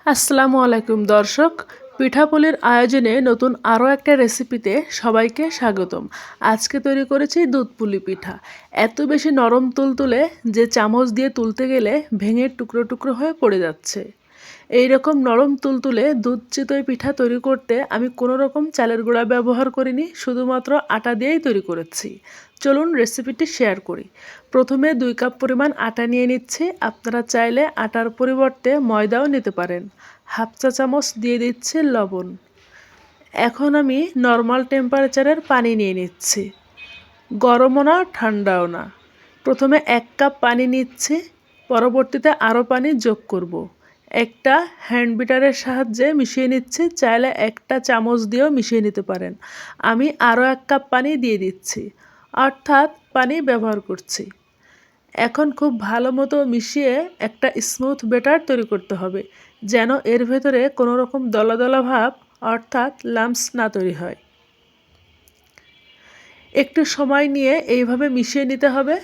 আসসালামু আলাইকুম দর্শক, পিঠাপুলির আয়োজনে নতুন আরও একটা রেসিপিতে সবাইকে স্বাগতম। আজকে তৈরি করেছি দুধ পুলি পিঠা। এত বেশি নরম তুলতুলে যে চামচ দিয়ে তুলতে গেলে ভেঙে টুকরো টুকরো হয়ে পড়ে যাচ্ছে। এই রকম নরম তুলতুলে দুধ চিতই পিঠা তৈরি করতে আমি কোনো রকম চালের গুঁড়া ব্যবহার করিনি, শুধুমাত্র আটা দিয়েই তৈরি করেছি। চলুন রেসিপিটি শেয়ার করি। প্রথমে 2 কাপ পরিমাণ আটা নিয়ে নিচ্ছি। আপনারা চাইলে আটার পরিবর্তে ময়দাও নিতে পারেন। হাফ চা চামচ দিয়ে দিচ্ছি লবণ। এখন আমি নর্মাল টেম্পারেচারের পানি নিয়ে নিচ্ছি, গরমও না ঠান্ডাও না। প্রথমে 1 কাপ পানি নিচ্ছি, পরবর্তীতে আরও পানি যোগ করব। একটা হ্যান্ড বিটারের সাহায্যে মিশিয়ে নিচ্ছি, চাইলে একটা চামচ দিয়েও মিশিয়ে নিতে পারেন। আমি আরও 1 কাপ পানি দিয়ে দিচ্ছি, অর্থাৎ পানি ব্যবহার করছি। এখন খুব ভালো মতো মিশিয়ে একটা স্মুথ ব্যাটার তৈরি করতে হবে, যেন এর ভেতরে কোনো রকম দলা দলা ভাব অর্থাৎ লাম্পস না তৈরি হয়। একটু সময় নিয়ে এইভাবে মিশিয়ে নিতে হবে।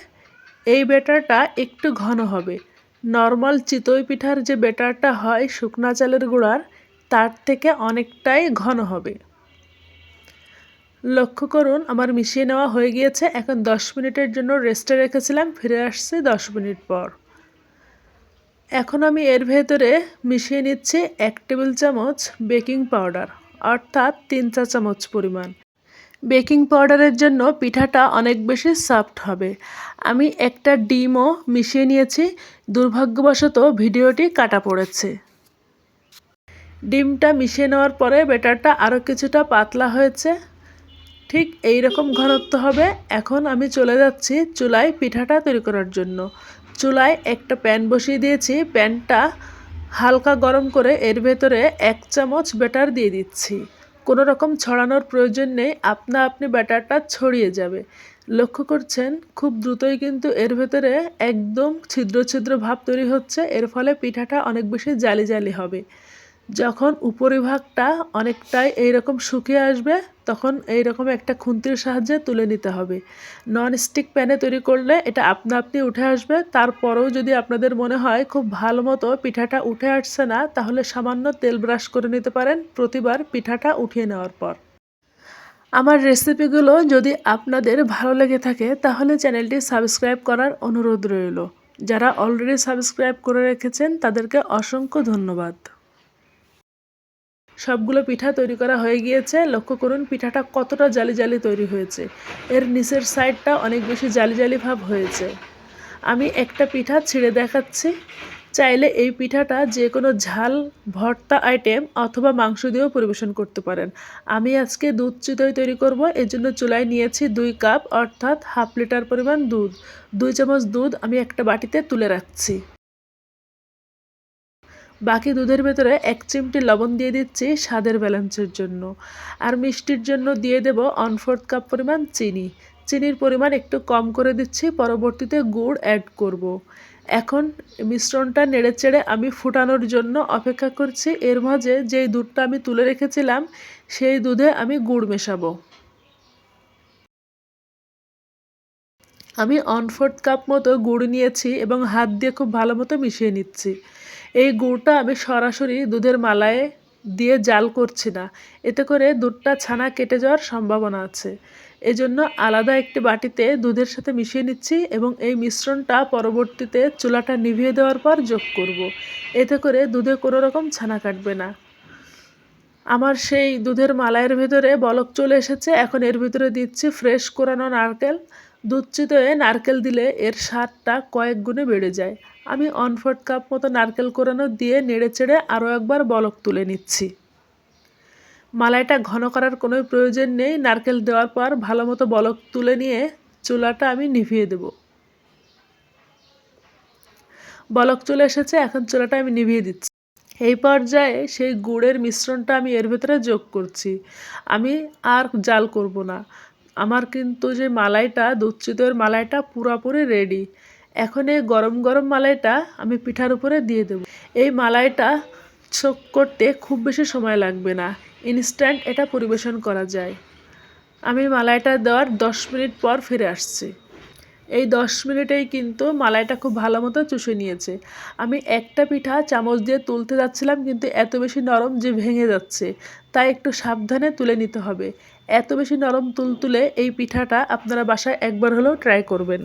এই ব্যাটারটা একটু ঘন হবে। নর্মাল চিতই পিঠার যে ব্যাটারটা হয় শুকনা চালের গুঁড়ার, তার থেকে অনেকটাই ঘন হবে। লক্ষ্য করুন, আমার মিশিয়ে নেওয়া হয়ে গিয়েছে। এখন 10 মিনিটের জন্য রেস্টে রেখেছিলাম, ফিরে আসছি 10 মিনিট পর। এখন আমি এর ভেতরে মিশিয়ে নিচ্ছি 1 টেবিল চামচ বেকিং পাউডার, অর্থাৎ 3 চা চামচ পরিমাণ। বেকিং পাউডারের জন্য পিঠাটা অনেক বেশি সফট হবে। আমি একটা ডিমও মিশিয়ে নিয়েছি, দুর্ভাগ্যবশত ভিডিওটি কাটা পড়েছে। ডিমটা মিশিয়ে নেওয়ার পরে ব্যাটারটা আরও কিছুটা পাতলা হয়েছে, ঠিক এই রকম ঘনত্ব হবে। এখন আমি চলে যাচ্ছি চুলায় পিঠাটা তৈরি করার জন্য। চুলায় একটা প্যান বসিয়ে দিয়েছি। প্যানটা হালকা গরম করে এর ভেতরে 1 চামচ ব্যাটার দিয়ে দিচ্ছি। কোনো রকম ছড়ানোর প্রয়োজন নেই, আপনা আপনি ব্যাটারটা ছড়িয়ে যাবে। লক্ষ্য করছেন খুব দ্রুতই কিন্তু এর ভেতরে একদম ছিদ্র ছিদ্র ভাব তৈরি হচ্ছে। এর ফলে পিঠাটা অনেক বেশি জালি জালি হবে। যখন উপরিভাগটা অনেকটাই এইরকম শুকিয়ে আসবে, তখন এইরকম একটা খুন্তির সাহায্যে তুলে নিতে হবে। ননস্টিক প্যানে তৈরি করলে এটা আপনা আপনি উঠে আসবে। তারপরেও যদি আপনাদের মনে হয় খুব ভালো মতো পিঠাটা উঠে আসছে না, তাহলে সামান্য তেল ব্রাশ করে নিতে পারেন প্রতিবার পিঠাটা উঠিয়ে নেওয়ার পর। আমার রেসিপিগুলো যদি আপনাদের ভালো লেগে থাকে, তাহলে চ্যানেলটি সাবস্ক্রাইব করার অনুরোধ রইল। যারা অলরেডি সাবস্ক্রাইব করে রেখেছেন তাদেরকে অসংখ্য ধন্যবাদ। সবগুলো পিঠা তৈরি করা হয়ে গিয়েছে। লক্ষ্য করুন পিঠাটা কতটা জালি জালি তৈরি হয়েছে। এর নিচের সাইডটা অনেক বেশি জালি জালি ভাব হয়েছে। আমি একটা পিঠা ছিঁড়ে দেখাচ্ছি। চাইলে এই পিঠাটা যে কোনো ঝাল ভর্তা আইটেম অথবা মাংস দিয়েও পরিবেশন করতে পারেন। আমি আজকে দুধ চিতই তৈরি করব, এজন্য চুলায় নিয়েছি 2 কাপ, অর্থাৎ হাফ লিটার পরিমাণ দুধ। 2 চামচ দুধ আমি একটা বাটিতে তুলে রাখছি। বাকি দুধের ভেতরে 1 চিমটি লবণ দিয়ে দিচ্ছি স্বাদের ব্যালেন্সের জন্য। আর মিষ্টির জন্য দিয়ে দেব 1/4 কাপ পরিমাণ চিনি। চিনির পরিমাণ একটু কম করে দিচ্ছি, পরবর্তীতে গুড় অ্যাড করব। এখন মিশ্রণটা নেড়েচেড়ে আমি ফুটানোর জন্য অপেক্ষা করছি। এর মাঝে যেই দুধটা আমি তুলে রেখেছিলাম, সেই দুধে আমি গুড় মেশাবো। আমি 1/4 কাপ মতো গুড় নিয়েছি এবং হাত দিয়ে খুব ভালো মতো মিশিয়ে নিচ্ছি। এই গুড়টা আমি সরাসরি দুধের মালায় দিয়ে জাল করছি না, এতে করে দুধটা ছানা কেটে যাওয়ার সম্ভাবনা আছে। এজন্য আলাদা একটি বাটিতে দুধের সাথে মিশিয়ে নিচ্ছি এবং এই মিশ্রণটা পরবর্তীতে চুলাটা নিভিয়ে দেওয়ার পর যোগ করব। এতে করে দুধে কোনো রকম ছানা কাটবে না। আমার সেই দুধের মালাইয়ের ভেতরে বলক চলে এসেছে। এখন এর ভিতরে দিচ্ছি ফ্রেশ কোরানো নারকেল। দুধ চিতইয়ে নারকেল দিলে এর স্বাদটা কয়েক গুণে বেড়ে যায়। আমি 1/4 কাপ মতো নারকেল কোরানো দিয়ে নেড়েচেড়ে আরও একবার বলক তুলে নিচ্ছি। মালাইটা ঘন করার কোনো প্রয়োজন নেই। নারকেল দেওয়ার পর ভালো মতো বলক তুলে নিয়ে চুলাটা আমি নিভিয়ে দেব। বলক চলে এসেছে, এখন চুলাটা আমি নিভিয়ে দিচ্ছি। এই পর্যায়ে সেই গুড়ের মিশ্রণটা আমি এর ভেতরে যোগ করছি। আমি আর জাল করব না। আমার কিন্তু যে মালাইটা, দুধ চিতইয়ের মালাইটা পুরোপুরি রেডি। এখন এই গরম গরম মালাইটা আমি পিঠার উপরে দিয়ে দেব। এই মালাইটা সোক করতে খুব বেশি সময় লাগবে না, ইনস্ট্যান্ট এটা পরিবেশন করা যায়। আমি মালাইটা দেওয়ার 10 মিনিট পর ফিরে আসছি। এই 10 মিনিটেই কিন্তু মালাইটা খুব ভালো মতো চুষে নিয়েছে। আমি একটা পিঠা চামচ দিয়ে তুলতে যাচ্ছিলাম কিন্তু এত বেশি নরম যে ভেঙে যাচ্ছে। তাই একটু সাবধানে তুলে নিতে হবে। এত বেশি নরম তুলতুলে এই পিঠাটা আপনারা বাসায় একবার হলেও ট্রাই করবেন।